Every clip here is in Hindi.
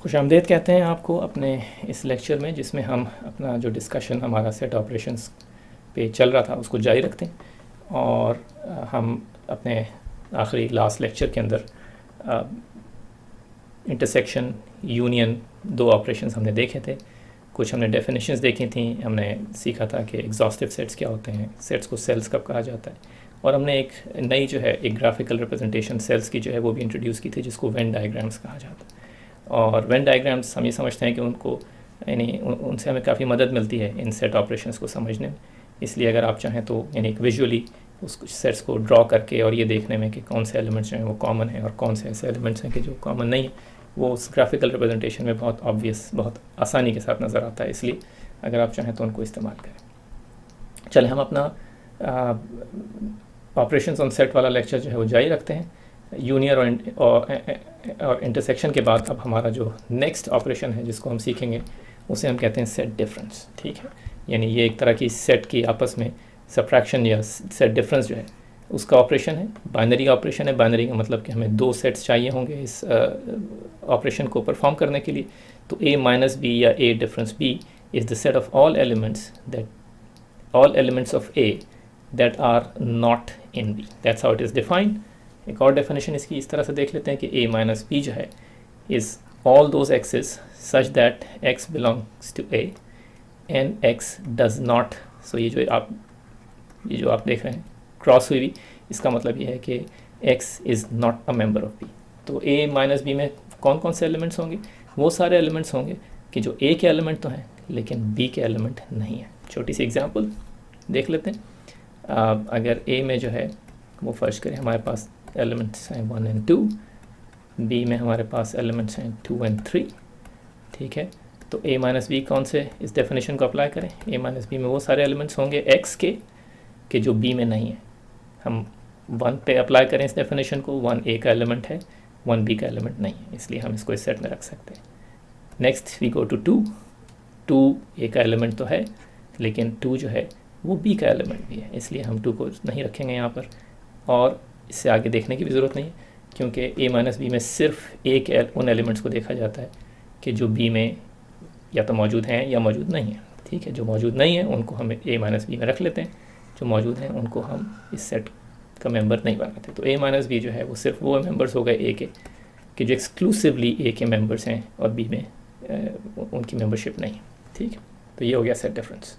खुशामदीद कहते हैं आपको अपने इस लेक्चर में, जिसमें हम अपना जो डिस्कशन हमारा सेट ऑपरेशंस पे चल रहा था उसको जारी रखते हैं। और हम अपने आखिरी लास्ट लेक्चर के अंदर इंटरसेक्शन, यूनियन, दो ऑपरेशंस हमने देखे थे। कुछ हमने डेफिनेशंस देखी थी, हमने सीखा था कि एग्जॉस्टिव सेट्स क्या होते हैं, सेट्स को सेल्स कब कहा जाता है, और हमने एक नई जो है एक ग्राफिकल रिप्रेजेंटेशन सेल्स की जो है वो भी इंट्रोड्यूस की थी, जिसको वेन डायग्राम्स कहा जाता है। और वेन डायग्राम्स हम ये समझते हैं कि उनको यानी उनसे हमें काफ़ी मदद मिलती है इन सेट ऑपरेशंस को समझने में। इसलिए अगर आप चाहें तो यानी एक विजुअली उस सेट्स को ड्रॉ करके और ये देखने में कि कौन से एलिमेंट्स जो हैं वो कॉमन हैं और कौन से ऐसे एलिमेंट्स हैं कि जो कॉमन नहीं है, वो उस ग्राफिकल रिप्रेजेंटेशन में बहुत ऑब्वियस, बहुत आसानी के साथ नज़र आता है। इसलिए अगर आप चाहें तो उनको इस्तेमाल करें। चले हम अपना ऑपरेशंस ऑन सेट वाला लेक्चर जो है वो जारी रखते हैं। यूनियन और इंटरसेक्शन के बाद अब हमारा जो नेक्स्ट ऑपरेशन है जिसको हम सीखेंगे उसे हम कहते हैं सेट डिफरेंस। ठीक है, यानी ये एक तरह की सेट की आपस में सब्ट्रैक्शन या सेट डिफरेंस जो है उसका ऑपरेशन है। बाइनरी ऑपरेशन है। बाइनरी का मतलब कि हमें दो सेट्स चाहिए होंगे इस ऑपरेशन को परफॉर्म करने के लिए। तो a माइनस बी या a difference b is the set of all elements of a that are not in b। That's how it is defined. एक और डेफिनेशन इसकी इस तरह से देख लेते हैं कि a माइनस बी जो है is all those x's such that x belongs to a and x does not. So ये जो आप देख रहे हैं क्रॉस हुई भी, इसका मतलब ये है कि x is not a member of b। तो a माइनस बी में कौन कौन से एलिमेंट्स होंगे? वो सारे एलिमेंट्स होंगे कि जो a के एलिमेंट तो हैं लेकिन b के एलिमेंट नहीं है। छोटी सी एग्जांपल देख लेते हैं। अगर a में जो है वो फर्ज करें हमारे पास एलिमेंट्स हैं 1 एंड 2, b में हमारे पास एलिमेंट्स हैं 2 एंड 3। ठीक है, तो a माइनस बी कौन से इस डेफिनेशन को अप्लाई करें? a माइनस बी में वो सारे एलिमेंट्स होंगे x के जो b में नहीं है। हम 1 पे अप्लाई करें इस डेफिनेशन को, 1 a का एलिमेंट है, 1 b का एलिमेंट नहीं है, इसलिए हम इसको इस सेट में रख सकते हैं। Next we go to 2 a का एलिमेंट तो है लेकिन 2 जो है वो b का एलिमेंट भी है, इसलिए हम 2 को नहीं रखेंगे यहाँ पर। और इससे आगे देखने की भी ज़रूरत नहीं है क्योंकि a माइनस बी में सिर्फ उन एलिमेंट्स को देखा जाता है कि जो b में या तो मौजूद हैं या मौजूद नहीं है। ठीक है, जो मौजूद नहीं है उनको हम a माइनस बी में रख लेते हैं, जो मौजूद हैं उनको हम इस सेट का मेंबर नहीं बनाते। तो a माइनस बी जो है वो सिर्फ वो मेंबर्स हो गए a के जो एक्सक्लूसिवली a के मेंबर्स हैं और b में उनकी मेंबरशिप नहीं है। ठीक है, तो ये हो गया सेट डिफरेंस।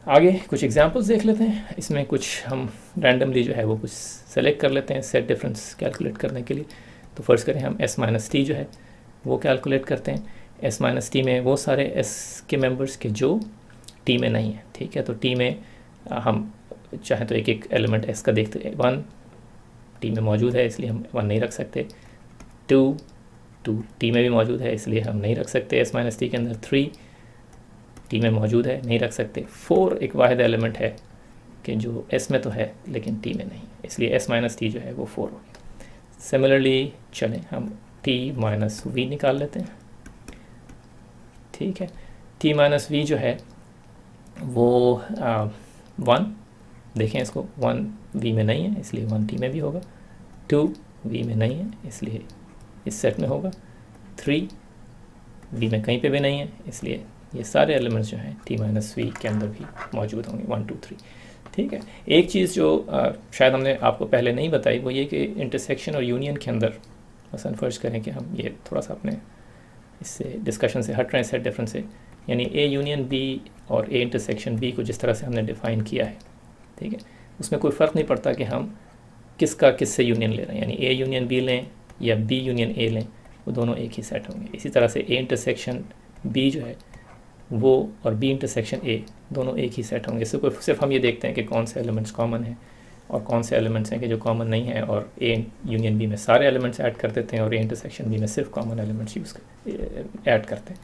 आगे कुछ एग्जांपल्स देख लेते हैं। इसमें कुछ हम रैंडमली जो है वो कुछ सेलेक्ट कर लेते हैं सेट डिफरेंस कैलकुलेट करने के लिए। तो फर्स्ट करें हम s माइनस टी जो है वो कैलकुलेट करते हैं। s माइनस टी में वो सारे s के मेंबर्स के जो t में नहीं है। ठीक है, तो t में हम चाहें तो एक एक एलिमेंट s का देखते हैं। 1 t में मौजूद है इसलिए हम 1 नहीं रख सकते। 2 t में भी मौजूद है इसलिए हम नहीं रख सकते s माइनस टी के अंदर। 3 t में मौजूद है, नहीं रख सकते। 4 एक वाहिद एलिमेंट है कि जो s में तो है लेकिन t में नहीं, इसलिए s माइनस टी जो है वो 4 हो गया। सिमिलरली चलें हम t माइनस वी निकाल लेते हैं। ठीक है, t माइनस वी जो है वो 1, देखें इसको, 1 v में नहीं है इसलिए 1 t में भी होगा। 2 v में नहीं है इसलिए इस सेट में होगा। 3 v में कहीं पे भी नहीं है इसलिए ये सारे एलिमेंट्स जो हैं t माइनस वी के अंदर भी मौजूद होंगे, 1 2 3। ठीक है, एक चीज़ जो शायद हमने आपको पहले नहीं बताई वो ये कि इंटरसेक्शन और यूनियन के अंदर मसलन फ़र्ज करें कि हम ये थोड़ा सा अपने इससे डिस्कशन से हट रहे हैं सेट डिफरेंस से, यानी a यूनियन b और a इंटरसेक्शन b को जिस तरह से हमने डिफ़ाइन किया है, ठीक है, उसमें कोई फ़र्क नहीं पड़ता कि हम किससे यूनियन ले रहे हैं, यानी a यूनियन b लें या b यूनियन a लें, वो दोनों एक ही सेट होंगे। इसी तरह से a इंटरसेक्शन b जो है वो और b इंटरसेक्शन a दोनों एक ही सेट होंगे। इससे कोई सिर्फ हम ये देखते हैं कि कौन से एलिमेंट्स कॉमन हैं और कौन से एलिमेंट्स हैं कि जो कॉमन नहीं है, और a यूनियन b में सारे एलिमेंट्स ऐड कर देते हैं और a इंटरसेक्शन b में सिर्फ कॉमन एलिमेंट्स ऐड करते हैं।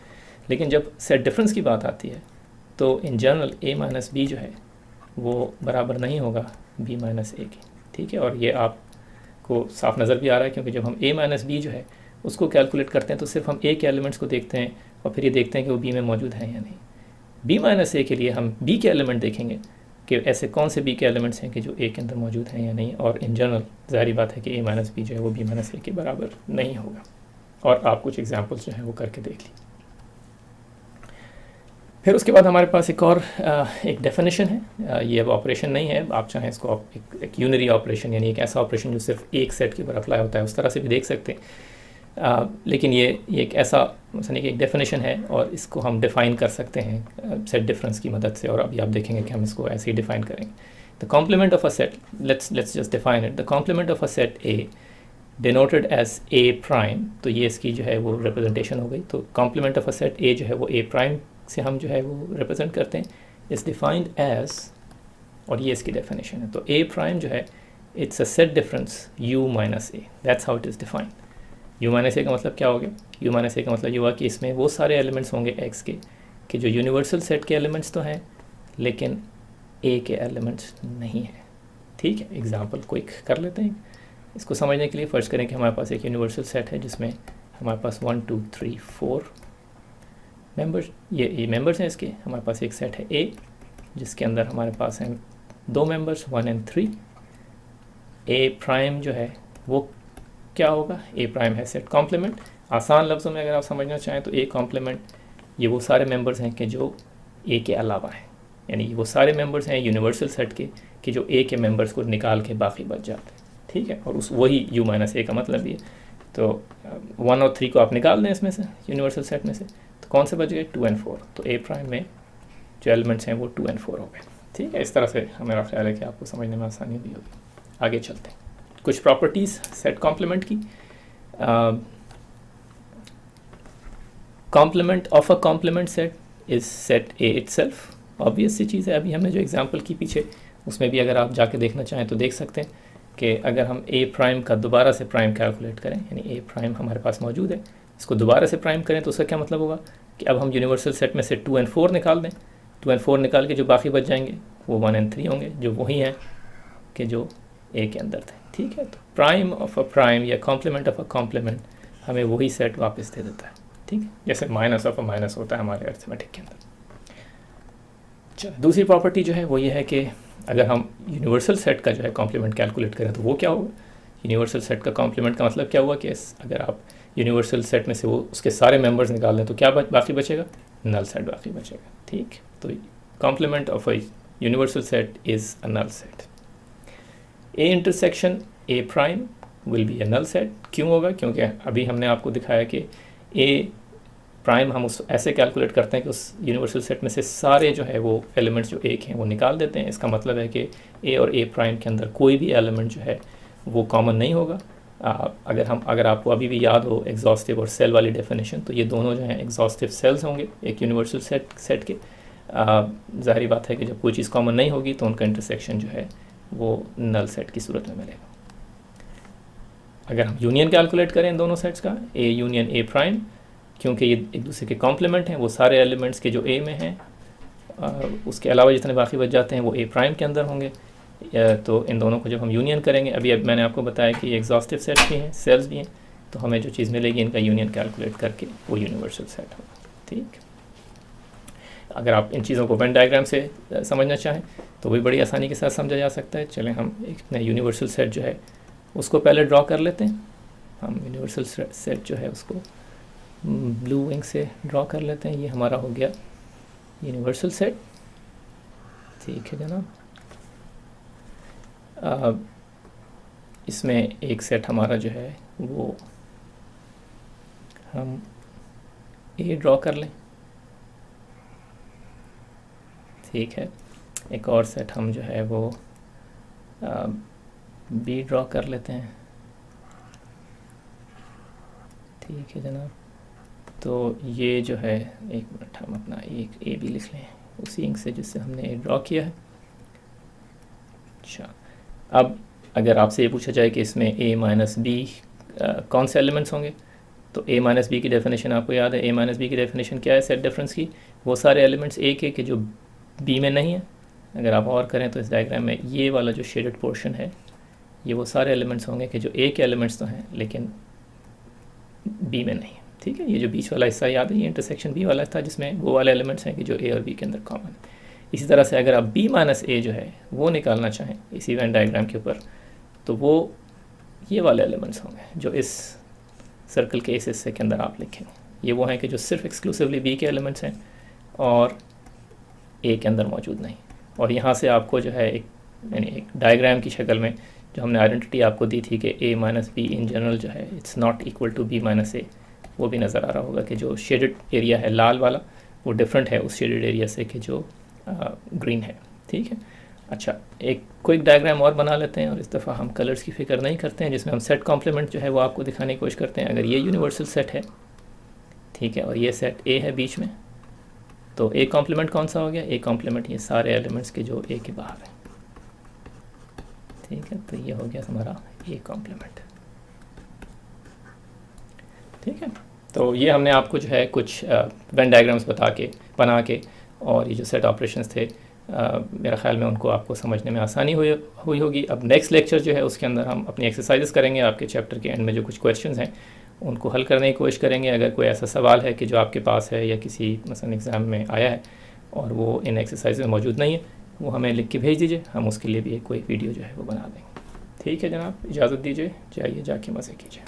लेकिन जब सेट डिफरेंस की बात आती है तो in general a minus B जो है वो बराबर नहीं होगा b माइनस a के। ठीक है, और ये आपको साफ नज़र भी आ रहा है क्योंकि जब हम a माइनस बी जो है उसको कैलकुलेट करते हैं तो सिर्फ हम a के एलिमेंट्स को देखते हैं और फिर ये देखते हैं कि वो b में मौजूद हैं या नहीं। b माइनस a के लिए हम b के एलिमेंट देखेंगे कि ऐसे कौन से b के एलिमेंट्स हैं कि जो a के अंदर मौजूद हैं या नहीं, और इन जनरल ज़ाहिर बात है कि a माइनस बी जो है वो b माइनस a के बराबर नहीं होगा। और आप कुछ एग्जांपल्स जो हैं वो करके देख लीजिए। फिर उसके बाद हमारे पास एक और एक डेफिनेशन है। ये अब ऑपरेशन नहीं है, आप चाहें इसको आप एक यूनरी ऑपरेशन यानी एक ऐसा ऑपरेशन जो सिर्फ एक सेट के ऊपर अप्लाई होता है उस तरह से भी देख सकते हैं। लेकिन ये एक ऐसा मसलन एक डेफिनेशन है और इसको हम डिफ़ाइन कर सकते हैं सेट डिफरेंस की मदद से, और अभी आप देखेंगे कि हम इसको ऐसे ही डिफ़ाइन करेंगे। The complement of a set, let's just define it. The complement of a set A denoted as A prime, तो ये इसकी जो है वो रिप्रेजेंटेशन हो गई। तो complement of a set A जो है वो ए प्राइम से हम जो है वो रिप्रेजेंट करते हैं, इज़ डिफाइंड एज, और ये इसकी डेफिनेशन है। तो ए प्राइम जो है it's a set difference U minus A, that's how it is defined. U minus A का मतलब क्या हो गया? यू माइनस ए का मतलब ये हुआ कि इसमें वो सारे एलिमेंट्स होंगे एक्स के कि जो यूनिवर्सल सेट के एलिमेंट्स तो हैं लेकिन ए के एलिमेंट्स नहीं हैं। ठीक है, एग्जाम्पल क्विक कर लेते हैं इसको समझने के लिए। फर्ज करें कि हमारे पास एक यूनिवर्सल सेट है जिसमें हमारे पास 1 2 3 4 मेंबर्स, ये मेंबर्स हैं इसके। हमारे पास एक सेट है ए जिसके अंदर हमारे पास हैं 2 मेंबर्स 1 और 3। ए प्राइम जो है वो क्या होगा? ए प्राइम है सेट कॉम्प्लीमेंट। आसान लफ्ज़ों में अगर आप समझना चाहें तो ए कॉम्प्लीमेंट ये वो सारे मेंबर्स हैं कि जो ए के अलावा हैं, यानी वो सारे मेंबर्स हैं यूनिवर्सल सेट के कि जो ए के मेंबर्स को निकाल के बाकी बच जाते हैं। ठीक है, और उस वही यू माइनस ए का मतलब ये। तो 1 और 3 को आप निकाल दें इसमें से, यूनिवर्सल सेट में से, तो कौन से बच गए? 2 और 4। तो ए प्राइम में जो एलिमेंट्स हैं वो 2 और 4 हो गए। ठीक है, इस तरह से मेरा ख्याल है कि आपको समझने में आसानी भी होगी। आगे चलते हैं, कुछ प्रॉपर्टीज़ सेट कॉम्प्लीमेंट की। Complement of a complement set is set A itself. Obvious सी चीज़ है, अभी हमने जो एग्जांपल की पीछे उसमें भी अगर आप जाके देखना चाहें तो देख सकते हैं कि अगर हम ए प्राइम का दोबारा से प्राइम कैलकुलेट करें, यानी ए प्राइम हमारे पास मौजूद है, इसको दोबारा से प्राइम करें तो उसका क्या मतलब होगा कि अब हम यूनिवर्सल सेट में से 2 और 4 निकाल दें। 2 और 4 निकाल के जो बाकी बच जाएंगे वो 1 और 3 होंगे, जो वही हैं कि जो ए के अंदर थे। ठीक है, तो प्राइम ऑफ अ प्राइम या कॉम्प्लीमेंट ऑफ अ कॉम्प्लीमेंट हमें वही सेट वापस दे देता है। ठीक है, जैसे माइनस ऑफ अ माइनस होता है हमारे अरिथमेटिक के अंदर। चलो, दूसरी प्रॉपर्टी जो है वो ये है कि अगर हम यूनिवर्सल सेट का जो है कॉम्प्लीमेंट कैलकुलेट करें तो वो क्या होगा? यूनिवर्सल सेट का कॉम्प्लीमेंट का मतलब क्या हुआ कि अगर आप यूनिवर्सल सेट में से वो उसके सारे मेंबर्स निकाल दें तो क्या बाकी बचेगा? नल सेट बाकी बचेगा। ठीक, तो complement of a universal set is a null set. A intersection A prime will be a null set. क्यों होगा? क्योंकि अभी हमने आपको दिखाया कि ए प्राइम हम उस ऐसे कैलकुलेट करते हैं कि उस यूनिवर्सल सेट में से सारे जो है वो एलिमेंट्स जो एक हैं वो निकाल देते हैं। इसका मतलब है कि ए और ए प्राइम के अंदर कोई भी एलिमेंट जो है वो कॉमन नहीं होगा। अगर आपको अभी भी याद हो एग्जॉस्टिव और सेल वाली डेफिनेशन, तो ये दोनों जो हैं एग्जॉस्टिव सेल्स होंगे एक यूनिवर्सल सेट के। ज़ाहिर बात है कि जब कोई चीज़ कॉमन नहीं होगी तो उनका इंटरसेक्शन जो है वो नल सेट की सूरत में मिलेगा। अगर हम यूनियन कैलकुलेट करें इन दोनों सेट्स का, ए यूनियन ए प्राइम, क्योंकि ये एक दूसरे के कॉम्प्लीमेंट हैं, वो सारे एलिमेंट्स के जो ए में हैं उसके अलावा जितने बाकी बच जाते हैं वो ए प्राइम के अंदर होंगे। तो इन दोनों को जब हम यूनियन करेंगे, अभी मैंने आपको बताया कि ये एग्जॉस्टिव सेट्स भी हैं, सेल्स भी हैं, तो हमें जो चीज़ मिलेगी इनका यूनियन कैलकुलेट करके वो यूनिवर्सल सेट होगा। ठीक, अगर आप इन चीज़ों को वेन डायग्राम से समझना चाहें तो भी बड़ी आसानी के साथ समझा जा सकता है। चलें हम एक नया यूनिवर्सल सेट जो है उसको पहले ड्रॉ कर लेते हैं। हम यूनिवर्सल सेट जो है उसको ब्लू विंग से ड्रॉ कर लेते हैं। ये हमारा हो गया यूनिवर्सल सेट। ठीक है जनाब, इसमें एक सेट हमारा जो है वो हम ए ड्रॉ कर लें। ठीक है, एक और सेट हम जो है वो बी ड्रॉ कर लेते हैं। ठीक है जनाब, तो ये जो है, एक मिनट, हम अपना एक ए भी लिख लें उसी इंक से जिससे हमने ए ड्रॉ किया है। अच्छा, अब अगर आपसे ये पूछा जाए कि इसमें ए माइनस बी कौन से एलिमेंट्स होंगे, तो ए माइनस बी की डेफिनेशन आपको याद है। ए माइनस बी की डेफिनेशन क्या है सेट डिफरेंस की? वो सारे एलिमेंट्स ए के जो बी में नहीं है। अगर आप और करें तो इस डायग्राम में ये वाला जो शेडेड पोर्शन है ये वो सारे एलिमेंट्स होंगे कि जो ए के एलिमेंट्स तो हैं लेकिन बी में नहीं है। ठीक है, ये जो बीच वाला हिस्सा याद है, ये इंटरसेक्शन बी वाला था जिसमें वो वाले एलिमेंट्स हैं कि जो ए और बी के अंदर कॉमन है। इसी तरह से अगर आप बी माइनस ए जो है वो निकालना चाहें इसी वेन डायग्राम के ऊपर, तो वो ये वाले एलिमेंट्स होंगे जो इस सर्कल के इस हिस्से के अंदर आप लिखेंगे। ये वो हैं कि जो सिर्फ एक्सक्लूसिवली बी के एलिमेंट्स हैं और ए के अंदर मौजूद नहीं। और यहाँ से आपको जो है एक डायग्राम की शक्ल में जो हमने आइडेंटिटी आपको दी थी कि A minus B in general जो है it's not equal to B minus A, वो भी नज़र आ रहा होगा कि जो शेडेड एरिया है लाल वाला वो डिफरेंट है उस शेडेड एरिया से कि जो ग्रीन है। ठीक है, अच्छा एक क्विक डायग्राम और बना लेते हैं और इस दफ़ा हम कलर्स की फ़िक्र नहीं करते हैं, जिसमें हम सेट कॉम्प्लीमेंट जो है वो आपको दिखाने की कोशिश करते हैं। अगर ये यूनिवर्सल सेट है, ठीक है, और ये सेट ए है बीच में, तो ए कॉम्प्लीमेंट कौन सा हो गया? ए कॉम्प्लीमेंट ये सारे एलिमेंट्स के जो ए के बाहर हैं। ठीक है, तो ये हो गया हमारा ए कॉम्प्लीमेंट। ठीक है, तो ये हमने आपको जो है कुछ वेन डायग्राम्स बना के और ये जो सेट ऑपरेशंस थे मेरा ख्याल में उनको आपको समझने में आसानी हुई होगी। अब नेक्स्ट लेक्चर जो है उसके अंदर हम अपनी एक्सरसाइजेस करेंगे। आपके चैप्टर के एंड में जो कुछ क्वेश्चंस हैं उनको हल करने की कोशिश करेंगे। अगर कोई ऐसा सवाल है कि जो आपके पास है या किसी मसलन एग्ज़ाम में आया है और वो इन एक्सरसाइज में मौजूद नहीं है, वो हमें लिख के भेज दीजिए, हम उसके लिए भी कोई वीडियो जो है वो बना देंगे। ठीक है जनाब, इजाज़त दीजिए, जाइए जाके मज़े कीजिए।